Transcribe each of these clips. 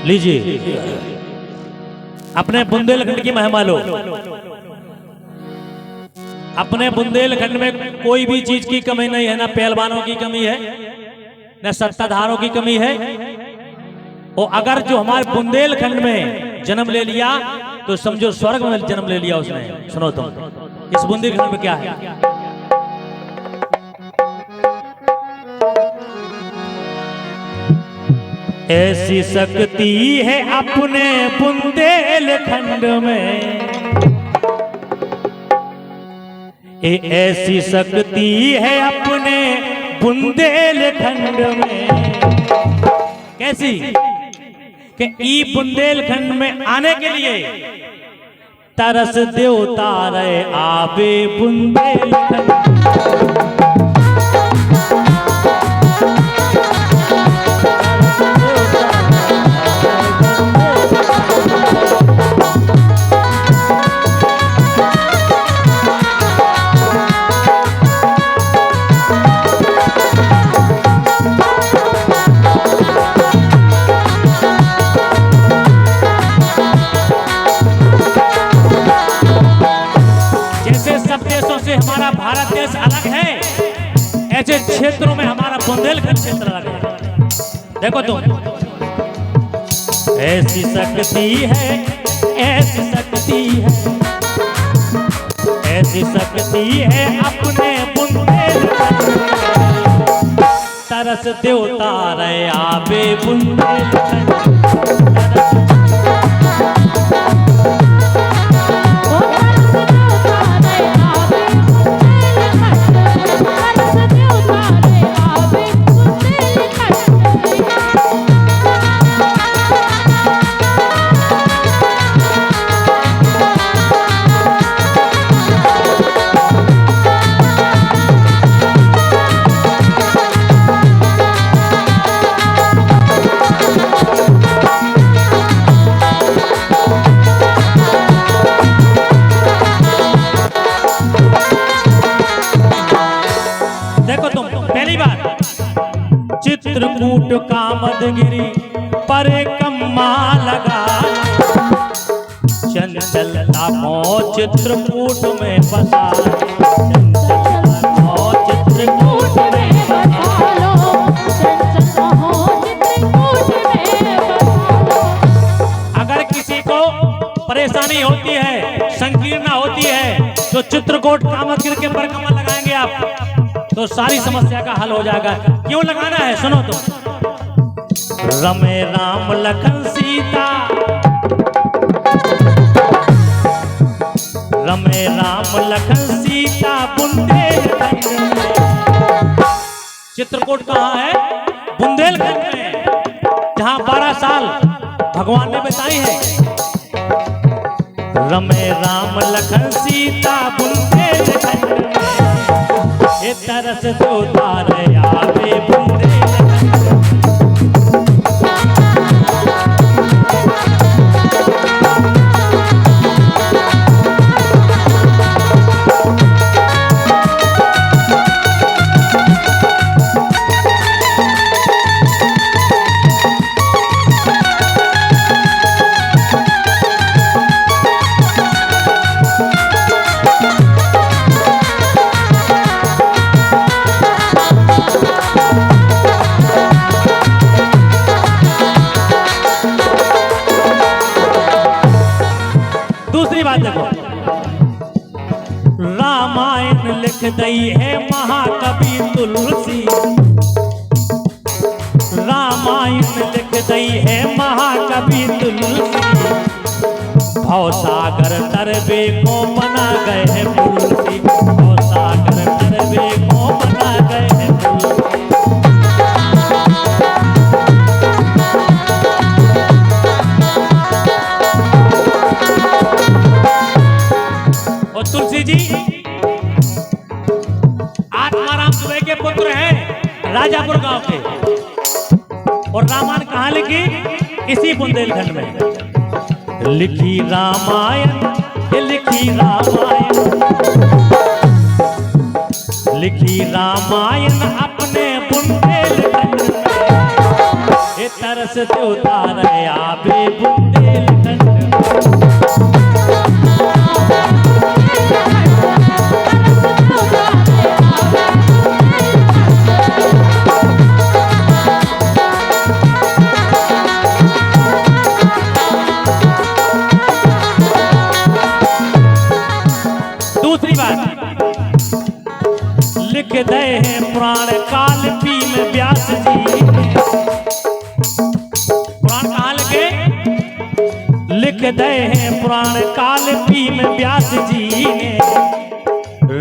लीजिए, अपने बुंदेलखंड की महिमा लो। अपने बुंदेलखंड में कोई भी चीज की कमी नहीं है, ना पहलवानों की कमी है, न सत्ताधारों की कमी है। और अगर जो हमारे बुंदेलखंड में जन्म ले लिया तो समझो स्वर्ग में जन्म ले लिया उसने। सुनो तुम, इस बुंदेलखंड में क्या है? ऐसी शक्ति है अपने बुंदेलखंड में, ऐसी शक्ति है अपने बुंदेलखंड में। कैसी? कि ई बुंदेलखंड में आने के लिए तरस देवता रे आवे बुंदेलखंड। हमारा भारत देश अलग है, ऐसे क्षेत्रों में हमारा बुंदेलखंड क्षेत्र अलग है। देखो तुम, ऐसी शक्ति है, ऐसी शक्ति है, ऐसी शक्ति है अपने बुंदेलखंड। तरस देवता रे आवे बुंदेलखंड। चित्रकूट कामदगिरी पर कम्मा लगा, चंचलता को चित्रकूट में बसा, चंचलता को चित्रकूट में बसा लो, चंचलता को चित्रकूट में बसा लो। अगर किसी को परेशानी होती है, संकीर्णता होती है, तो चित्रकूट कामदगिरी के परिक्रमा लगाएंगे आप तो सारी समस्या का हल हो जाएगा। क्यों लगाना है सुनो तो। रमे राम लखन सीता, रमे राम लखन सीता बुंदेलखंड में। चित्रकूट कहाँ है? बुंदेलखंड में, जहाँ 12 साल भगवान ने बिताई है। रमे राम लखन सीता बुंदेलखंड में, ये तरस देवता रे आवे बुंदेलखंड। रामायण लिख दई है महाकवि तुलसी, रामायण लिख दई है महाकवि तुलसी। भवसागर तरबे को बना गए हैं तुलसी, भवसागर तरबे को बना गए हैं तुलसी। और तुलसी जी आत्माराम दुबे के पुत्र हैं, राजापुर गांव के। और रामायण कहाँ लिखी? इसी बुंदेलखंड में लिखी रामायण, लिखी रामायण, लिखी रामायण अपने बुंदेलखंड ये तरस ते उतार आवे बुंदेलखंड में। दूसरी बात लिख दे हैं पुराण काल पी में व्यास जी, पुराण काल के लिख दे हैं पुराण काल पी में व्यास जी ने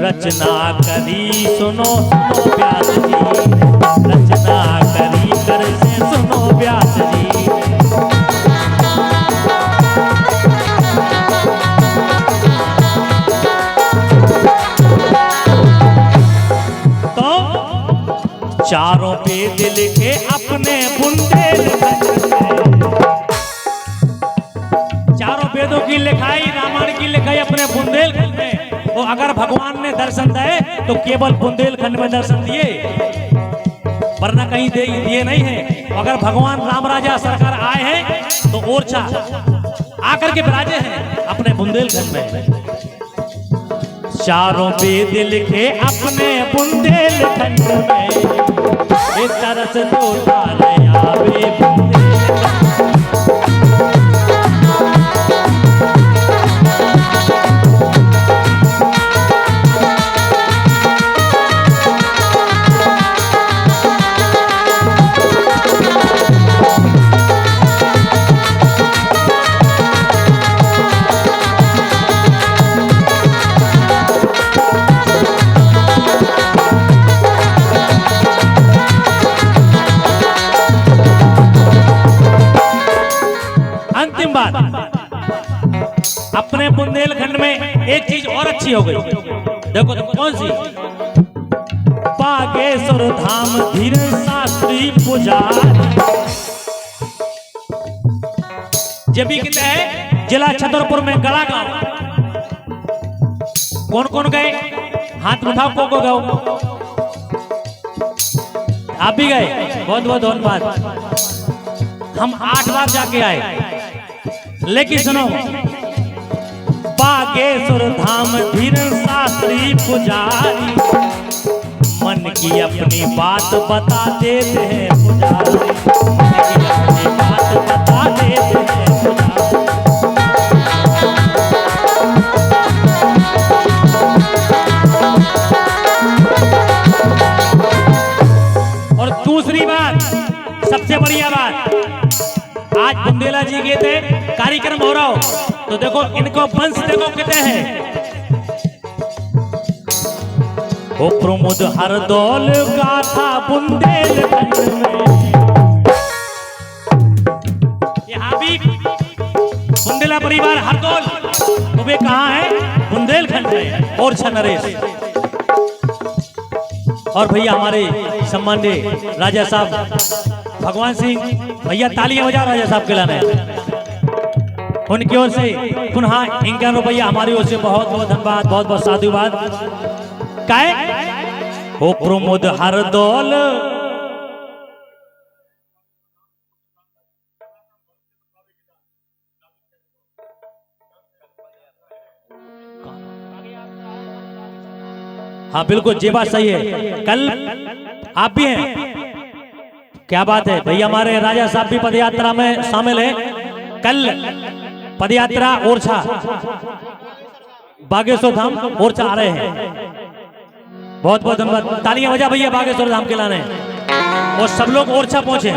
रचना करी सुनो सुनो व्यास जी, रचना करी कर से सुनो व्यास जी। चारों वेद लिखे अपने बुंदेलखंड में, चारों वेदों की लिखाई रामायण की लिखाई अपने बुंदेलखंड में। वो अगर भगवान ने दर्शन दिए तो केवल बुंदेलखंड में दर्शन दिए, वरना कहीं दिए नहीं है। अगर भगवान राम राजा सरकार आए हैं तो ओरछा आकर के विराजे हैं अपने बुंदेलखंड में। चारों वेद लिखे अपने बुंदेलखंड में, इस तरस तो तारे आवे बुंदेलखंड। अंतिम बात, अपने बुंदेलखंड में एक चीज और अच्छी हो गई, देखो तो कौन सी? बागेश्वर धाम धीरे शास्त्री पुजारी, जब भी कहते हैं जिला छतरपुर में गड़ा गांव। कौन कौन गए? हाथ उठाओ, को गए? आप भी गए? बहुत बहुत धन्यवाद। हम 8 बार जाके आए, लेकिन सुनो, बागेश्वर धाम धीरन शास्त्री पुजारी, मन की अपनी बात बता देते हैं पुजारी, मन की अपनी बात बता देते हैं पुजारी। और दूसरी बात, सबसे बढ़िया बात, आज बुंदेला जी गए थे, कार्यक्रम हो रहा हो तो देखो इनको वंश देखो कहते हैं। ओ प्रमोद हरदौल गाथा बुंदेलखंड में, यहाँ भी बुंदेला परिवार हरदौल, तो वे कहाँ है? बुंदेलखंड में। और नरेश और भैया हमारे सम्माननीय राजा साहब भगवान सिंह भैया, तालियां बजाओ राजा साहब के लाने। उनकी ओर से पुनः इनका रुपया हमारी ओर से बहुत बहुत धन्यवाद, बहुत बहुत साधुवाद। काय हो प्रमोद हरदौल, हाँ बिल्कुल ये बात सही है। कल आप भी हैं, क्या बात है भैया, हमारे राजा साहब भी पदयात्रा में शामिल हैं। कल पदयात्रा ओरछा बागेश्वर धाम ओरछा आ रहे हैं। बहुत बहुत धन्यवाद, तालियां बजा भैया बागेश्वर धाम के लाने, और सब लोग ओरछा पहुंचे।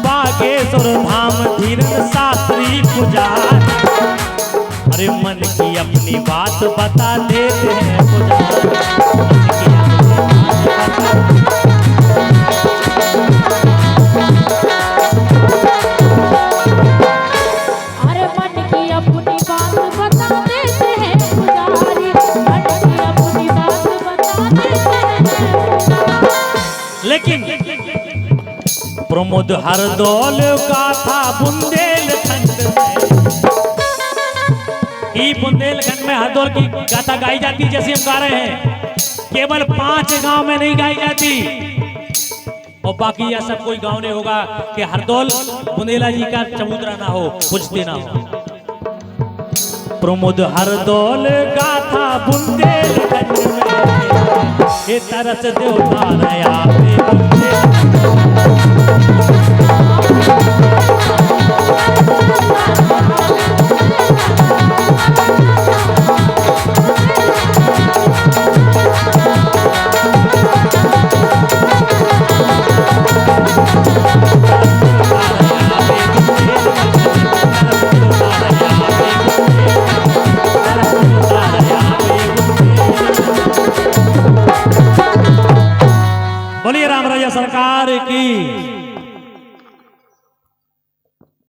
बागेश्वर धाम धीरन शास्त्री पुजारी, अरे मन की अपनी बात बता देते हैं पुजारी, अरे मन की अपनी बात बता देते हैं पुजारी, मन की अपनी बात बता देते हैं। लेकिन प्रमोद हरदौल गाथा बुंदेलखंड में, ई बुंदेलखंड में हरदौल की गाथा गाई जाती, जैसे हम गा रहे हैं। केवल 5 गांव में नहीं गाई जाती, और बाकी यह सब कोई गाँव नहीं होगा कि हरदौल बुंदेला जी का चबूतरा ना हो, पूछते ना हो। प्रमोद हरदौल गाथा बुंदेलगंज में, ये तरस देवता नया पे बुंदेलगंज में।